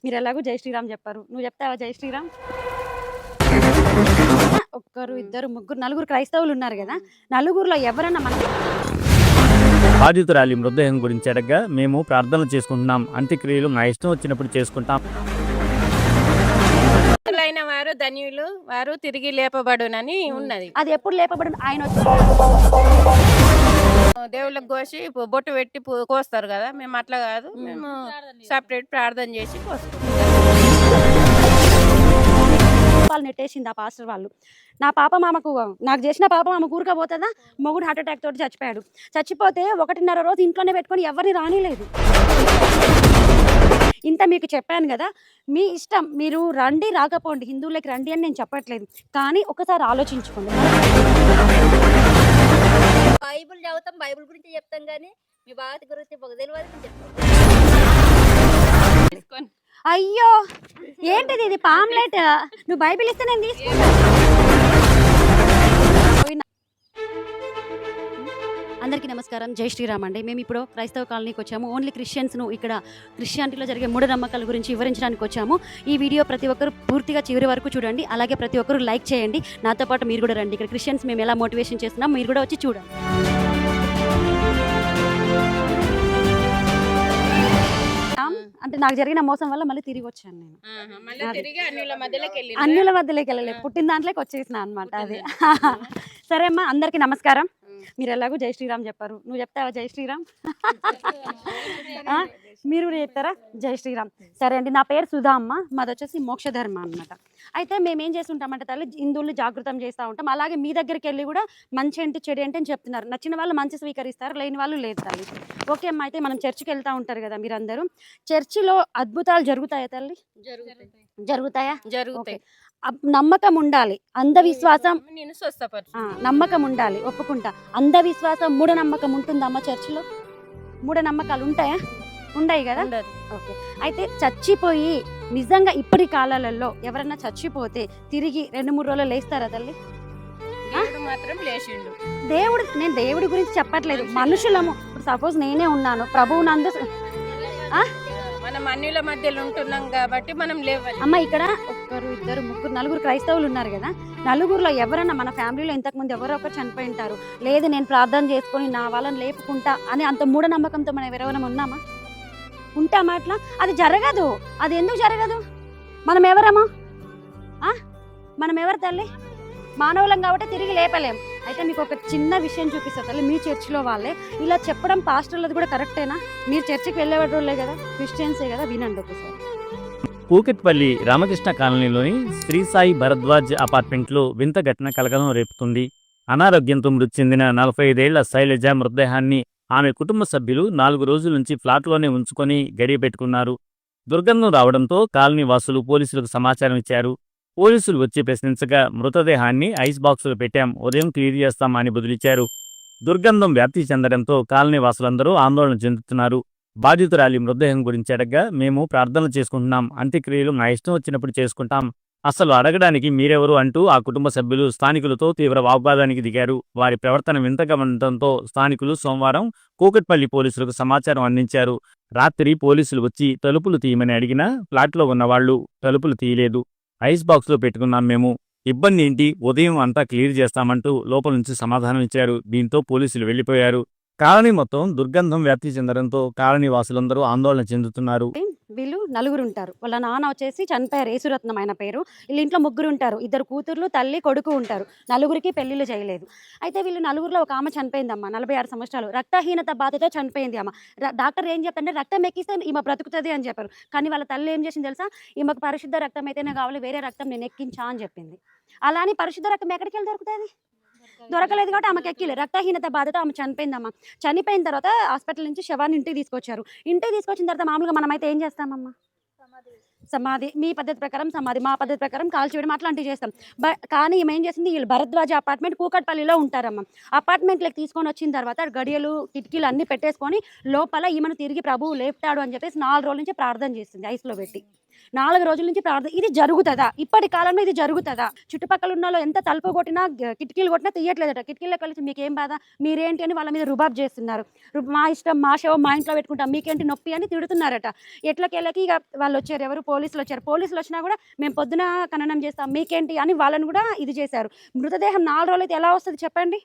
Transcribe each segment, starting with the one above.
మీరు ఎలాగో జై శ్రీరామ్ చెప్పారు, నువ్వు చెప్తావా జై శ్రీరామ్? ఒక్కరు ఇద్దరు ముగ్గురు నలుగురు క్రైస్తవులు ఉన్నారు కదా, నలుగురులో ఎవరన్నా మన బాధితురాలి మృతదేహం గురించి అడగగా మేము ప్రార్థనలు చేసుకుంటున్నాం, అంత్యక్రియలు నా ఇష్టం వచ్చినప్పుడు చేసుకుంటాం. అయిన వారు ధన్యులు, వారు తిరిగి లేపబడునని ఉన్నది. అది ఎప్పుడు లేపబడి ఆయన దేవుళ్ళకి కోసి బొట్టు పెట్టి కోస్తారు కదా, మేము అట్లా కాదు, మేము సపరేట్ ప్రార్థన చేసి కోస్తాం. వాళ్ళు నెట్టేసింది ఆ పాస్టర్ వాళ్ళు. నా పాప మామకు నాకు చేసిన పాప మామ కూరకపోతుందా, మొగుడు హార్ట్ అటాక్ తోటి చచ్చిపోయాడు. చచ్చిపోతే 1.5 రోజు ఇంట్లోనే పెట్టుకొని ఎవరిని రానిలేదు. ఇంత మీకు చెప్పాను కదా, మీ ఇష్టం, మీరు రండి రాకపోండి, హిందువులకి రండి అని నేను చెప్పట్లేదు, కానీ ఒకసారి ఆలోచించుకోండి. బైబుల్ చదువుతాం, బైబుల్ గురించి చెప్తాం, కానీ మీ బాధ గురించి మాకు తెలియదు చెప్తాం. అయ్యో ఏంటిది, ఇది పాంప్లెట్, నువ్వు బైబిల్ ఇస్తే నేను తీసుకుంటా. అందరికీ నమస్కారం, జై శ్రీరామ్ అండి. మేము ఇప్పుడు క్రైస్తవ కాలనీకి వచ్చాము. ఓన్లీ క్రిస్టియన్స్ను ఇక్కడ క్రిస్టియానిటీలో జరిగే మూఢనమ్మకాల గురించి వివరించడానికి వచ్చాము. ఈ వీడియో ప్రతి ఒక్కరు పూర్తిగా చివరి వరకు చూడండి, అలాగే ప్రతి ఒక్కరు లైక్ చేయండి. నాతో పాటు మీరు కూడా రండి. ఇక్కడ క్రిస్టియన్స్ మేము ఎలా మోటివేషన్ చేస్తున్నాం మీరు కూడా వచ్చి చూడండి. అంటే నాకు జరిగిన మోసం వల్ల మళ్ళీ తిరిగి వచ్చాను నేను. అన్యుల మధ్యలోకి వెళ్ళలేదు, పుట్టిన దాంట్లోకి వచ్చేసిన అనమాట అది. సరే అమ్మా, అందరికీ నమస్కారం. మీరు ఎలాగో జై శ్రీరామ్ చెప్పారు, నువ్వు చెప్తావా జై శ్రీరామ్? మీరు కూడా చెప్తారా జై శ్రీరామ్? సరే అండి, నా పేరు సుధా అమ్మ, మాది వచ్చేసి మోక్షధర్మ అనమాట. అయితే మేము ఏం చేస్తుంటామంటే తల్లి, హిందువుల్ని జాగృతం చేస్తూ ఉంటాం. అలాగే మీ దగ్గరికి వెళ్ళి కూడా మంచి ఏంటి చెడు ఏంటి అని చెప్తున్నారు. నచ్చిన వాళ్ళు మంచి స్వీకరిస్తారు, లేని వాళ్ళు లేదు తల్లి. ఓకే అమ్మ, అయితే మనం చర్చికి వెళ్తూ ఉంటారు కదా మీరందరూ, చర్చిలో అద్భుతాలు జరుగుతాయా తల్లి? జరుగుతాయా? జరుగుతాయి. నమ్మకం ఉండాలి, అంధవిశ్వాసం నేను స్వస్థపరచు. నమ్మకం ఉండాలి, ఒప్పుకుంటా. అంధవిశ్వాసం, మూఢనమ్మకం ఉంటుందమ్మా చర్చిలో? మూఢనమ్మకాలు ఉంటాయా? ఉండయి కదా. ఓకే, అయితే చచ్చిపోయి నిజంగా ఇప్పటి కాలాలలో ఎవరన్నా చచ్చిపోతే తిరిగి 2-3 రోజులు లేస్తారా తల్లి? మాత్రం లేచిండు దేవుడు. నేను దేవుడి గురించి చెప్పట్లేదు, మనుషులము. ఇప్పుడు సపోజ్ నేనే ఉన్నాను, ప్రభువు నందు మనం అన్యుల మధ్యలో ఉంటున్నాం కాబట్టి మనం లేవాలి. అమ్మ, ఇక్కడ ఒక్కరు ఇద్దరు ముగ్గురు నలుగురు క్రైస్తవులు ఉన్నారు కదా, నలుగురులో ఎవరన్నా మన ఫ్యామిలీలో ఇంతకుముందు ఎవరో ఒకరు చనిపోయి ఉంటారు. లేదు నేను ప్రార్థన చేసుకొని నా వాళ్ళని లేపుకుంటా అని అంత మూఢనమ్మకంతో మనం ఎవరైనా ఉన్నామా? ఉంటామా అట్లా? అది జరగదు. అది ఎందుకు జరగదు? మనం ఎవరము? మనం ఎవరు తల్లి? మానవులం కాబట్టి తిరిగి లేపలేం. అయితే మీకు ఒక చిన్న విషయం చూపిస్తా తల్లి. మీ చర్చిలో వాళ్ళే ఇలా చెప్పడం పాస్టర్లది కూడా కరెక్టేనా? మీరు చర్చికి వెళ్ళేవాళ్ళే కదా, క్రిస్టియన్సే కదా, వినండి ఒకసారి. కూకట్పల్లి రామకృష్ణ కాలనీలోని శ్రీ సాయి భరద్వాజ్ అపార్ట్మెంట్లో వింత ఘటన కలకలం రేపుతుంది. అనారోగ్యంతో మృతి చెందిన 45 ఏళ్ల శైలజ మృతదేహాన్ని ఆమె కుటుంబ సభ్యులు 4 రోజుల నుంచి ఫ్లాట్లోనే ఉంచుకొని గడియ పెట్టుకున్నారు. దుర్గంధం రావడంతో కాలనీ వాసులు పోలీసులకు సమాచారం ఇచ్చారు. పోలీసులు వచ్చి ప్రశ్నించగా మృతదేహాన్ని ఐస్ బాక్సులో పెట్టాం, ఉదయం క్లియర్ చేస్తామని బదులిచ్చారు. దుర్గంధం వ్యాప్తి చెందడంతో కాలనీ వాసులందరూ ఆందోళన చెందుతున్నారు. బాధితురాలి మృతదేహం గురించి అడగగా మేము ప్రార్థనలు చేసుకుంటున్నాం, అంత్యక్రియలు నా ఇష్టం వచ్చినప్పుడు చేసుకుంటాం, అసలు అడగడానికి మీరెవరు అంటూ ఆ కుటుంబ సభ్యులు స్థానికులతో తీవ్ర వాగ్వాదానికి దిగారు. వారి ప్రవర్తన వింతగా ఉండటంతో స్థానికులు సోమవారం కూకట్పల్లి పోలీసులకు సమాచారం అందించారు. రాత్రి పోలీసులు వచ్చి తలుపులు తీయమని అడిగినా ఫ్లాట్లో ఉన్నవాళ్లు తలుపులు తీయలేదు, ఐస్ బాక్స్లో పెట్టుకున్నాం మేము, ఇబ్బంది ఏంటి, ఉదయం అంతా క్లియర్ చేస్తామంటూ లోపల నుంచి సమాధానం ఇచ్చారు. దీంతో పోలీసులు వెళ్లిపోయారు. కాలనీ మొత్తం దుర్గంధం వ్యాప్తి చెందడంతో కాలనీ వాసులందరూ ఆందోళన చెందుతున్నారు. వీళ్ళు నలుగురు ఉంటారు. వాళ్ళ నాన్న వచ్చేసి చనిపోయారు, యేసురత్నం ఆయన పేరు. వీళ్ళ ఇంట్లో ముగ్గురు ఉంటారు, 2 కూతుర్లు, తల్లి, కొడుకు ఉంటారు. నలుగురికి పెళ్లిళ్ళు చేయలేదు. అయితే వీళ్ళు నలుగురిలో ఒక ఆమె చనిపోయిందమ్మా, 46 సంవత్సరాలు, రక్తహీనత బాధతో చనిపోయింది అమ్మ. డాక్టర్ ఏం చెప్తారంటే రక్తం ఎక్కిస్తే ఈమె బ్రతుకుతుంది అని చెప్పారు. కానీ వాళ్ళ తల్లి ఏం చేసింది తెలుసా? ఈమెకు పరిశుద్ధ రక్తం అయితేనే కావాలి, వేరే రక్తం నేను ఎక్కించా అని చెప్పింది. అలా అని పరిశుద్ధ రక్తం ఎక్కడికి వెళ్ళి దొరుకుతుంది? దొరకలేదు కాబట్టి ఆమెకి ఎక్కిలే. రక్తహీనత బాధతో ఆమె చనిపోయిందమ్మా. చనిపోయిన తర్వాత హాస్పిటల్ నుంచి శవాన్ని ఇంటికి తీసుకొచ్చారు. ఇంటికి తీసుకొచ్చిన తర్వాత మామూలుగా మనమైతే ఏం చేస్తామమ్మా? సమాధి. మీ పద్ధతి ప్రకారం సమాధి, మా పద్ధతి ప్రకారం కాల్చివేయడం అట్లాంటివి చేస్తాం. కానీ ఈమె ఏం చేసింది, వీళ్ళు భరద్వాజ అపార్ట్మెంట్ కూకట్పల్లిలో ఉంటారమ్మా. అపార్ట్మెంట్లోకి తీసుకొని వచ్చిన తర్వాత గడియలు కిటికీలు అన్నీ పెట్టేసుకొని లోపల ఈమెను తిరిగి ప్రభువు లేపుతాడు అని చెప్పేసి 4 రోజుల నుంచి ప్రార్థన చేస్తుంది ఐస్లో పెట్టి. 4 రోజుల నుంచి ప్రార్థన. ఇది జరుగుతుందా? ఇప్పటి కాలంలో ఇది జరుగుతుందా? చుట్టుపక్కల ఉన్న ఎంత తలుపు కొట్టినా కిటికీలు కొట్టినా తీయట్లేదట. కిటికీలోకి వెళ్ళి మీకేం బాధ, మీరేంటి అని వాళ్ళ మీద రుబాబ్ చేస్తున్నారు. మా ఇష్టం, మా శవం మా ఇంట్లో పెట్టుకుంటాం, మీకేంటి నొప్పి అని తిడుతున్నారట. ఎట్లకెళ్ళకి ఇక వాళ్ళు వచ్చారు, ఎవరు పోలీసులు వచ్చారు. పోలీసులు వచ్చినా కూడా మేము పొద్దున ఖననం చేస్తాం మీకేంటి అని వాళ్ళని కూడా ఇది చేశారు. మృతదేహం 4 రోజులైతే ఎలా వస్తుంది చెప్పండి,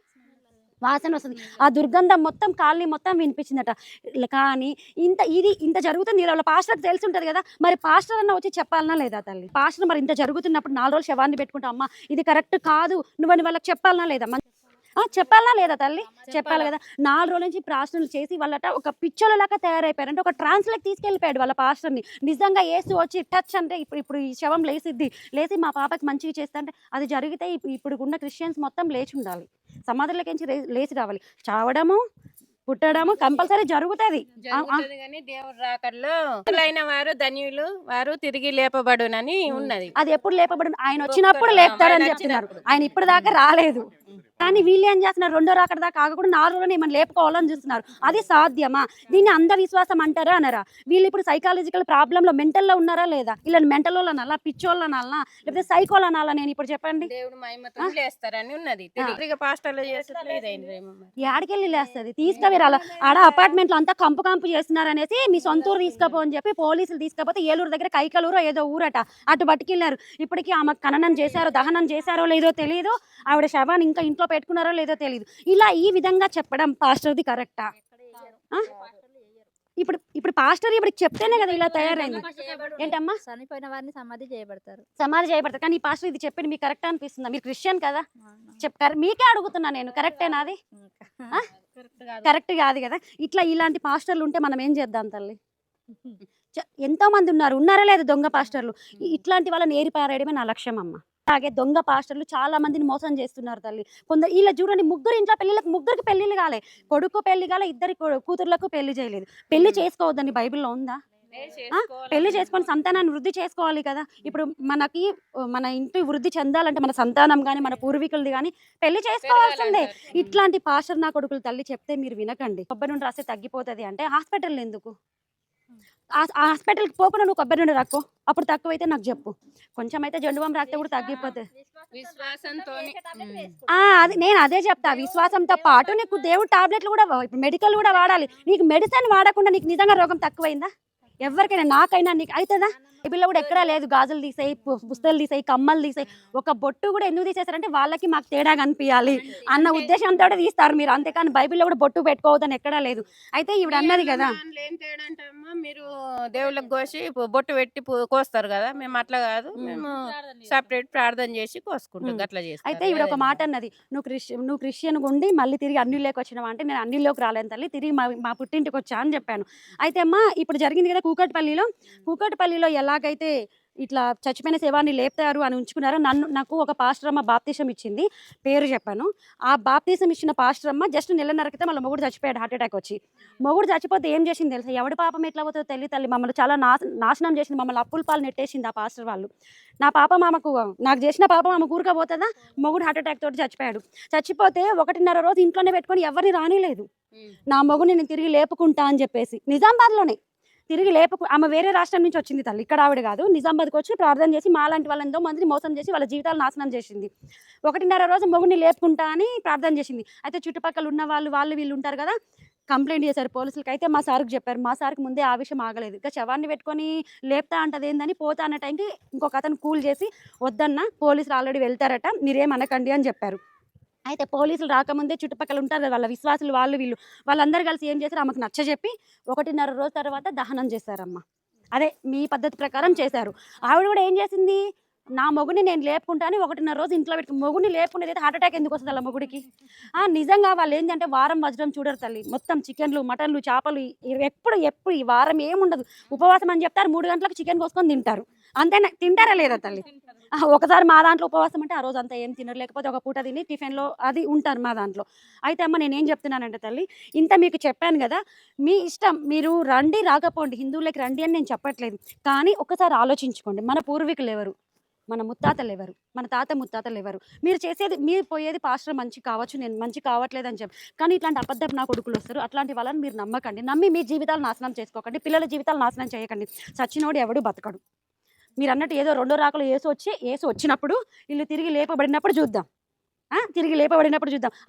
వాసన వస్తుంది. ఆ దుర్గంధం మొత్తం కాలనీ మొత్తం వినిపించిందట. కానీ ఇంత జరుగుతుంది కదా, వాళ్ళ పాస్టర్కి తెలిసి ఉంటుంది కదా, మరి పాస్టర్ అన్న వచ్చి చెప్పాలనా లేదా తల్లి? పాస్టర్ మరి ఇంత జరుగుతున్నప్పుడు 4 రోజులు శవాన్ని పెట్టుకుంటా అమ్మ ఇది కరెక్ట్ కాదు నువ్వని వాళ్ళకి చెప్పాలనా లేదా? చెప్పాలా లేదా తల్లి? చెప్పాలి కదా. 4 రోజుల నుంచి ప్రార్థనలు చేసి వాళ్ళట ఒక పిచ్చోళ్ళలాగా తయారైపోయారు. అంటే ఒక ట్రాన్స్లోకి తీసుకెళ్ళిపోయాడు వాళ్ళ పాస్టర్ని. నిజంగా యేసు వచ్చి టచ్ అంటే ఇప్పుడు ఈ శవం లేచి మా పాపకి మంచిగా చేస్తా అంటే అది జరిగితే ఇప్పుడు ఉన్న క్రిస్టియన్స్ మొత్తం లేచి ఉండాలి, సమాధులకించి లేచి రావాలి. చావడము పుట్టడము కంపల్సరీ జరుగుతుంది. కానీ దేవుడు రాకల్లో అయిన వారు ధన్యులు వారు తిరిగి లేపబడునని ఉన్నది. అది ఎప్పుడు లేపబడు? ఆయన వచ్చినప్పుడు లేపుతాడని చెప్తున్నారు. ఆయన ఇప్పుడు దాకా రాలేదు. కానీ వీళ్ళు ఏం చేస్తున్నారు, 2వ రాకడ దాకా ఆగకుండా 4 రోజులు ఏమైనా లేపుకోవాలని చూస్తున్నారు. అది సాధ్యమా? దీన్ని అంధవిశ్వాసం అంటారా అనరా? వీళ్ళు ఇప్పుడు సైకాలజికల్ ప్రాబ్లంలో మెంటల్లో ఉన్నారా లేదా? వీళ్ళని మెంటల్ వాళ్ళనాలా, పిచ్చోళ్ళనాలా, లేకపోతే సైకోలనాలా? నేను ఇప్పుడు చెప్పండి. దేవుడు మహిమతో లేస్తారని ఉన్నది. తిరిగి పాస్టర్లు చేస్తే యాడికెళ్ళి లేస్తుంది? తీసుకువెళ్ళాలి. ఆడ అపార్ట్మెంట్లో అంతా కంపు చేస్తున్నారు అనేసి మీ సొంత ఊరు తీసుకపో అని చెప్పి పోలీసులు తీసుకపోతే ఏలూరు దగ్గర కైకలూరు ఏదో ఊరట అటు పట్టుకెళ్ళారు. ఇప్పటికీ ఆమె ఖననం చేశారో దహనం చేశారో లేదో తెలియదు, ఆవిడ శవాన్ని ఇంకా ఇంట్లో పెట్టుకున్నారో లేదో తెలియదు. ఇలా ఈ విధంగా చెప్పడం పాస్టర్ది కరెక్టా? ఇప్పుడు పాస్టర్ ఇప్పుడు చెప్తేనే కదా ఇలా తయారైంది. ఏంటమ్మా? చనిపోయిన వారిని సమాధి చేయబడతారు. కానీ ఈ పాస్టర్ ఇది చెప్పింది మీకు కరెక్ట్ అనిపిస్తుందా? మీరు క్రిస్టియన్ కదా, చెప్పారు మీకే అడుగుతున్నా నేను, కరెక్టేనా అది? కరెక్ట్ కాదు కదా. ఇలాంటి పాస్టర్లు ఉంటే మనం ఏం చేద్దాం తల్లి? ఎంతో మంది ఉన్నారా లేదా దొంగ పాస్టర్లు? ఇట్లాంటి వాళ్ళని ఏరిపారేయడమే నా లక్ష్యం అమ్మ. అలాగే దొంగ పాస్టర్లు చాలా మందిని మోసం చేస్తున్నారు తల్లి. కొందరు ఇలా చూడండి, 3 ఇంట్లో పెళ్ళిళ్ళకి 3కి పెళ్ళిళ్ళు కాలే, కొడుకు పెళ్లి కాలే, 2 కూతుర్లకు పెళ్లి చేయలేదు. పెళ్లి చేసుకోవద్దని బైబిల్లో ఉందా? పెళ్లి చేసుకొని సంతానాన్ని వృద్ధి చేసుకోవాలి కదా. ఇప్పుడు మన ఇంటి వృద్ధి చెందాలంటే మన సంతానం కానీ మన పూర్వీకులది కానీ పెళ్లి చేసుకోవాల్సిందే. ఇట్లాంటి పాస్టర్ నా కొడుకులు తల్లి చెప్తే మీరు వినకండి. కొబ్బరి నుండి రాస్తే తగ్గిపోతుంది అంటే హాస్పిటల్ ఎందుకు? హాస్పిటల్కి పోకుండా నువ్వు కొబ్బరి నుండి రాక్కో, అప్పుడు తక్కువైతే నాకు చెప్పు. కొంచెం అయితే జండుబాం రాస్తే కూడా తగ్గిపోతుంది. అది నేను అదే చెప్తా, విశ్వాసంతో పాటు నీకు దేవుడు టాబ్లెట్లు కూడా మెడికల్ కూడా వాడాలి. నీకు మెడిసిన్ వాడకుండా నీకు నిజంగా రోగం తక్కువైందా? ఎవరికైనా, నాకైనా, నీకు అవుతుందా? బైబిల్లో కూడా ఎక్కడా లేదు గాజులు తీసేయి, పుస్తకాలు తీసేయి, కమ్మలు తీసేయి. ఒక బొట్టు కూడా ఎందుకు తీసేస్తారంటే వాళ్ళకి మాకు తేడా కనిపించాలి అన్న ఉద్దేశంతో తీస్తారు మీరు, అంతేకాని బైబిల్లో కూడా బొట్టు పెట్టుకోవద్దని ఎక్కడా లేదు. అయితే ఇవిడ అన్నది కదా, మీరు దేవుళ్ళకి కోసి బొట్టు పెట్టి కోస్తారు కదా, మేము అట్లా కాదు, మేము సపరేట్ ప్రార్థన చేసి కోసుకుంటాం అట్లా చేస్తాం. అయితే ఇవిడ ఒక మాట అన్నది, నువ్వు క్రిస్టియన్ ఉండి మళ్ళీ తిరిగి అన్నిలోకి వచ్చినావా అంటే, నేను అన్నిలోకి రాలేను తల్లి, తిరిగి మా పుట్టింటికి వచ్చా అని చెప్పాను. అయితే అమ్మ ఇప్పుడు జరిగింది కదా కూకట్పల్లిలో ఎలాగైతే ఇట్లా చచ్చిపోయిన శవాన్ని లేపుతారు అని ఉంచుకున్నారో, నాకు ఒక పాస్టర్ అమ్మ బాప్తిసం ఇచ్చింది, పేరు చెప్పాను. ఆ బాప్తిసం ఇచ్చిన పాస్టర్ అమ్మ జస్ట్ నెలన్నర క్రితం వాళ్ళ మొగుడు చచ్చిపోయాడు, హార్ట్ అటాక్ వచ్చి. మొగుడు చచ్చిపోతే ఏం చేసింది తెలుసా? ఎవడి పాపం ఎట్లా పోతుందో తల్లి మమ్మల్ని చాలా నాశనం చేసింది, మమ్మల్ని అప్పుల పాలు నెట్టేసింది ఆ పాస్టర్ వాళ్ళు. నాకు చేసిన పాపం ఆమె కూరకపోతుందా? మొగుడు హార్ట్ అటాక్ తోటి చచ్చిపోయాడు. చచ్చిపోతే 1.5 రోజు ఇంట్లోనే పెట్టుకొని ఎవరిని రానిలేదు. నా మొగుడు నేను తిరిగి లేపుకుంటా అని చెప్పేసి నిజామాబాద్లోనే తిరిగి ఆమె వేరే రాష్ట్రం నుంచి వచ్చింది తల్లి, ఇక్కడ ఆవిడ కాదు. నిజామాబాద్కి వచ్చి ప్రార్థన చేసి మాలాంటి వాళ్ళని ఎంతో మందిని మోసం చేసి వాళ్ళ జీవితాలు నాశనం చేసింది. 1.5 రోజు మొగుడిని లేపుకుంటా అని ప్రార్థన చేసింది. అయితే చుట్టుపక్కల ఉన్న వాళ్ళు వీళ్ళు ఉంటారు కదా, కంప్లైంట్ చేశారు పోలీసులకి. అయితే మా సార్కి చెప్పారు, మా సార్కి ముందే ఆ విషయం ఆగలేదు. ఇంకా శవాన్ని పెట్టుకొని లేపుతా అంటది ఏందని, పోతా అన్న టైంకి ఇంకొక అతను కూల్ చేసి వద్దన్న పోలీసులు ఆల్రెడీ వెళ్తారట మీరేమనకండి అని చెప్పారు. అయితే పోలీసులు రాకముందే చుట్టుపక్కల ఉంటారు కదా వాళ్ళ విశ్వాసులు, వాళ్ళందరూ కలిసి ఏం చేశారు, ఆమెకు నచ్చజెప్పి 1.5 రోజు తర్వాత దహనం చేశారమ్మ. అదే మీ పద్ధతి ప్రకారం చేశారు. ఆవిడ కూడా ఏం చేసింది, నా మొగుడిని నేను లేపుకుంటాను 1.5 రోజు ఇంట్లో పెట్టుకుని, మొగుడిని లేపుకునేది అయితే హార్ట్ అటాక్ ఎందుకు వస్తుంది అలా మొగుడికి? నిజంగా వాళ్ళు ఏంటంటే వారం వజ్రం చూడరు తల్లి, మొత్తం చికెన్లు, మటన్లు, చేపలు, ఎప్పుడు ఈ వారం ఏముండదు. ఉపవాసం అని చెప్తారు, 3 గంటలకు చికెన్ కోసుకొని తింటారు, అంతేనా? తింటారా లేదా తల్లి? ఒకసారి మా దాంట్లో ఉపవాసం అంటే ఆ రోజు అంతా ఏం తినరు, లేకపోతే ఒక పూట తిని టిఫిన్లో అది ఉంటారు మా దాంట్లో. అయితే అమ్మ నేనేం చెప్తున్నానంటే తల్లి, ఇంత మీకు చెప్పాను కదా, మీ ఇష్టం, మీరు రండి రాకపోండి, హిందువులకి రండి అని నేను చెప్పట్లేదు. కానీ ఒకసారి ఆలోచించుకోండి, మన పూర్వీకులు ఎవరు, మన ముత్తాతలు ఎవరు, మన తాత ముత్తాతలు ఎవరు? మీరు పోయేది పాస్టర్ మంచి కావచ్చు, నేను మంచి కావట్లేదు అని చెప్పి, కానీ ఇట్లాంటి అబద్ధపు నా కొడుకులు వస్తారు, అట్లాంటి వాళ్ళని మీరు నమ్మకండి. నమ్మి మీ జీవితాలు నాశనం చేసుకోకండి, పిల్లల జీవితాలు నాశనం చేయకండి. సచ్చినోడు ఎవడు బతకడు. మీరు అన్నట్టు ఏదో 2వ రాకలు ఏసు వచ్చినప్పుడు వీళ్ళు తిరిగి లేపబడినప్పుడు చూద్దాం,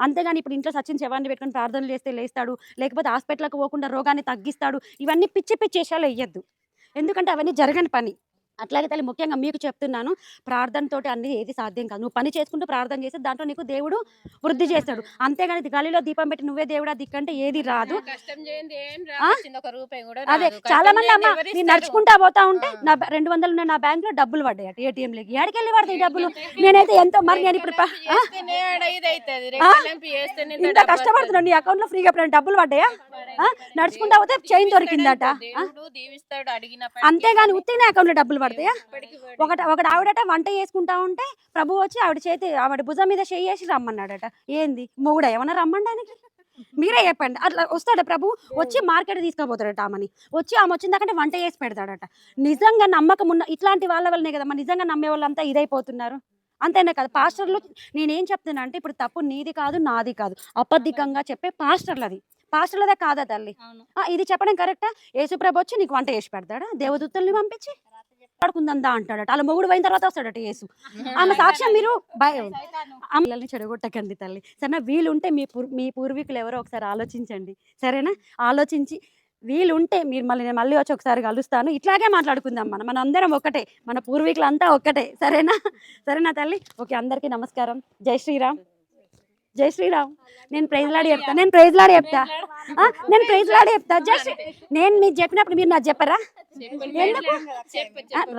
అంతేగాని ఇప్పుడు ఇంట్లో సచిన్ శవాన్ని పెట్టుకొని ప్రార్థనలు చేస్తే లేస్తాడు, లేకపోతే హాస్పిటల్కి పోకుండా రోగాన్ని తగ్గిస్తాడు, ఇవన్నీ పిచ్చి విషయాలు వేయద్దు. ఎందుకంటే అవన్నీ జరగని పని. అట్లాగే తల్లి ముఖ్యంగా మీకు చెప్తున్నాను, ప్రార్థనతోటి అన్ని ఏది సాధ్యం కాదు. నువ్వు పని చేసుకుంటూ ప్రార్థన చేస్తే దాంట్లో నీకు దేవుడు వృద్ధి చేస్తాడు. అంతేగాని గాలిలో దీపం పెట్టి నువ్వే దేవుడా దిక్కంటే ఏది రాదు. కష్టం చేయండి ఏం రావచ్చింది, ఒక రూపాయి కూడా అదే రాదు. చాలా కష్టం మంది చేయండి అమ్మ ఎవరు నేను ఇస్తారు? నడుచుకుంటా పోతా ఉంటే నా 200 ఉన్న నా బ్యాంక్ లో డబ్బులు పడ్డాయట ఏటీఎంలోకి. ఏడికెళ్ళి పడతాయి డబ్బులు? నేనైతే ఎంతో మరి నేను ఇప్పుడు చేస్తేనే ఆడ ఇది అవుతుంది. రెక్కలింపు చేస్తేనే ఇంత ఇంత డబ్బు కష్టపడుతున్నాను, నీ అకౌంట్ లో ఫ్రీగా ఎప్పుడైనా డబ్బులు పడ్డాయా? నడుచుకుంటా పోతే చైన్ దొరికిందట. దేవుడు దీవిస్తాడు అడిగిన అంతేగాని ఉత్తినే అకౌంట్ లో డబ్బులు పడతాయా? పడికి ఒకటి ఆవిడట వంట చేసుకుంటా ఉంటే ప్రభు వచ్చి ఆవిడ భుజం మీద చేసి రమ్మన్నాడట. ఏంది మొగుడా ఏమన్నా రమ్మడానికి? మీరే చెప్పండి. అట్లా వస్తాడ ప్రభు వచ్చి మార్కెట్ తీసుకుపోతాడట ఆమెని. వచ్చి ఆమె వచ్చిందాకంటే వంట చేసి పెడతాడట. నిజంగా నమ్మకం ఉన్న ఇట్లాంటి వాళ్ళ వల్లనే కదమ్మా నిజంగా నమ్మే వాళ్ళంతా ఇదైపోతున్నారు. అంతేనే కదా పాస్టర్లు. నేనేం చెప్తున్నా అంటే ఇప్పుడు తప్పు నీది కాదు నాది కాదు, అబద్ధికంగా చెప్పే పాస్టర్లది. పాస్టర్లదే కాదా తల్లి? ఇది చెప్పడం కరెక్టా? యేసుప్రభు వచ్చి నీకు వంట చేసి పెడతాడా? దేవదూతల్ని పంపించి పడుకుందా అంటాడట. అలా మొగుడు పోయిన తర్వాత వస్తాడట యేసు. ఆమె సాక్ష్యం మీరు పిల్లల్ని చెడగొట్టకండి తల్లి, సరేనా? వీలుంటే మీ పూర్వీకులు ఎవరో ఒకసారి ఆలోచించండి, సరేనా? ఆలోచించి వీలుంటే మీరు మళ్ళీ వచ్చి ఒకసారి కలుస్తాను. ఇట్లాగే మాట్లాడుకుందాం. మన అందరం ఒక్కటే, మన పూర్వీకులంతా ఒక్కటే, సరేనా? సరేనా తల్లి? ఓకే, అందరికీ నమస్కారం. జై శ్రీరామ్. జై శ్రీరామ్. నేను ప్రైజ్ లాడి చెప్తా. నేను జస్ట్ నేను మీకు చెప్పినప్పుడు మీరు నాకు చెప్పరా?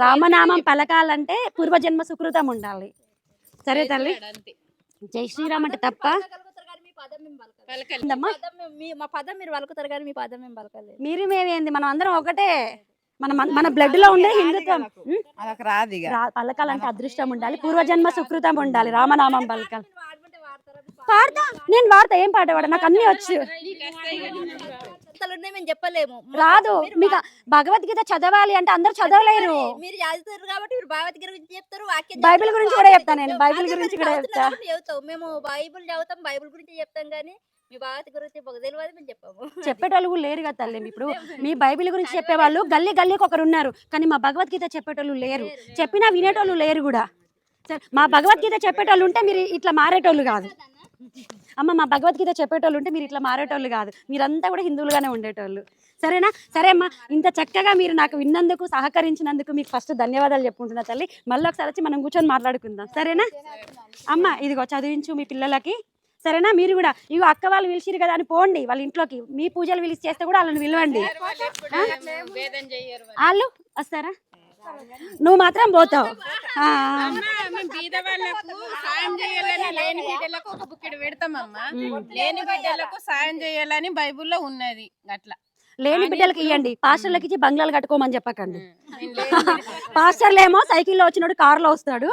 రామనామం పలకాలంటే పూర్వజన్మ సుకృతం ఉండాలి. సరే తల్లి? జై శ్రీరామ్ అంటే తప్ప మా పదం మీరు పలుకుతారు కానీ మీ పదం మేము పలకలేదు. మీరు మేమేంది, మనం అందరం ఒకటే. మన బ్లడ్ లో ఉండే హిందుత్వం. పలకాలంటే అదృష్టం ఉండాలి, పూర్వజన్మ సుకృతం ఉండాలి. రామనామం పలకాలి. పాడతా, నేను వాడతా. ఏం పాట పాడ? నాకు అన్ని వచ్చు. మేము చెప్పలేము, రాదు. మీకు భగవద్గీత చదవాలి అంటే అందరు చదవలేరు. మీరు చదువుతారు కాబట్టి మీరు భగవద్గీత గురించి చెప్తారు, బైబిల్ గురించి కూడా చెప్తాను. నేను బైబిల్ గురించి కూడా చెప్తా. చెబుతాం మేము, బైబిల్ చదువుతాం, బైబిల్ గురించి చెప్తాం కానీ మీ భగవద్గీత గురించి మాకు తెలియదు మేము చెప్పాము. చెప్పేటోళ్ళు కూడా లేరు కదా తల్లి. ఇప్పుడు మీ బైబిల్ గురించి చెప్పేవాళ్ళు గల్లీకి ఒకరు ఉన్నారు, కానీ మా భగవద్గీత చెప్పేటోళ్ళు లేరు. చెప్పినా వినేటోళ్ళు లేరు కూడా. సరే, మా భగవద్గీత చెప్పేటోళ్ళు ఉంటే మీరు ఇట్లా మారేటోళ్ళు కాదు అమ్మ. మా భగవద్గీత చెప్పేటోళ్ళు ఉంటే మీరు ఇట్లా మారేటోళ్ళు కాదు. మీరంతా కూడా హిందువులుగానే ఉండేటోళ్ళు, సరేనా? సరే అమ్మా, ఇంత చక్కగా మీరు నాకు విన్నందుకు, సహకరించినందుకు మీకు ఫస్ట్ ధన్యవాదాలు చెప్పుకుంటున్నా తల్లి. మళ్ళీ ఒకసారి వచ్చి మనం కూర్చొని మాట్లాడుకుందాం, సరేనా? అమ్మ ఇదిగో చదివించు మీ పిల్లలకి, సరేనా? మీరు కూడా ఇగో అక్క వాళ్ళు పిలిచిరు కదా అని పోండి వాళ్ళ ఇంట్లోకి. మీ పూజలు పిలిచి చేస్తే కూడా వాళ్ళని పిలవండి. వాళ్ళు వస్తారా? నువ్వు మాత్రం పోతావు. బీదవాళ్ళకు సాయం చేయాలని, లేని బిడ్డలకు ఒక బుక్కెడు పెడతామమ్మా. లేని బిడ్డలకు సాయం చేయాలని బైబుల్లో ఉన్నది. అట్లా లేని బిడ్డలకి ఇవ్వండి, పాస్టర్లకి ఇచ్చి బంగ్లాలు కట్టుకోమని చెప్పకండి. పాస్టర్లు ఏమో సైకిల్లో వచ్చినోడు కారులో వస్తాడు.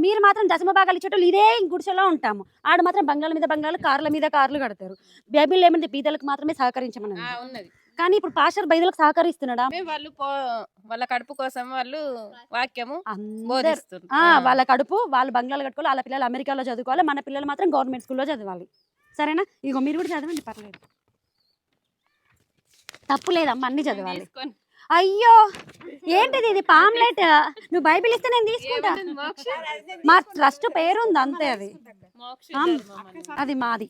మీరు మాత్రం దశమ భాగాలు ఇచ్చేటోళ్ళు ఇదే గుడిసెలో ఉంటాము. ఆడు మాత్రం బంగ్లాల మీద బంగ్లాలు, కార్ల మీద కార్లు కడతారు. బైబిల్ ఏమంటే బీదలకు మాత్రమే సహకరించమని ఉన్నది. కానీ ఇప్పుడు పాస్టర్ బైదలకు సహకరిస్తున్నాడా? వాళ్ళు వాళ్ళ కడుపు కోసం వాళ్ళు వాక్యము వాళ్ళ కడుపు, వాళ్ళు బంగ్లాలు కట్టుకోవాలి, వాళ్ళ పిల్లలు అమెరికాలో చదువుకోవాలి, మన పిల్లలు మాత్రం గవర్నమెంట్ స్కూల్లో చదవాలి, సరేనా? ఇగో మీరు కూడా చదవండి, పర్లేదు, తప్పు లేదమ్మా, అన్ని చదవాలి. అయ్యో ఏంటిది ఇది పాంప్లెట్? నువ్వు బైబిల్ ఇస్తే నేను తీసుకుంటా. మా ట్రస్ట్ పేరు ఉంది అంతే, అది మాది.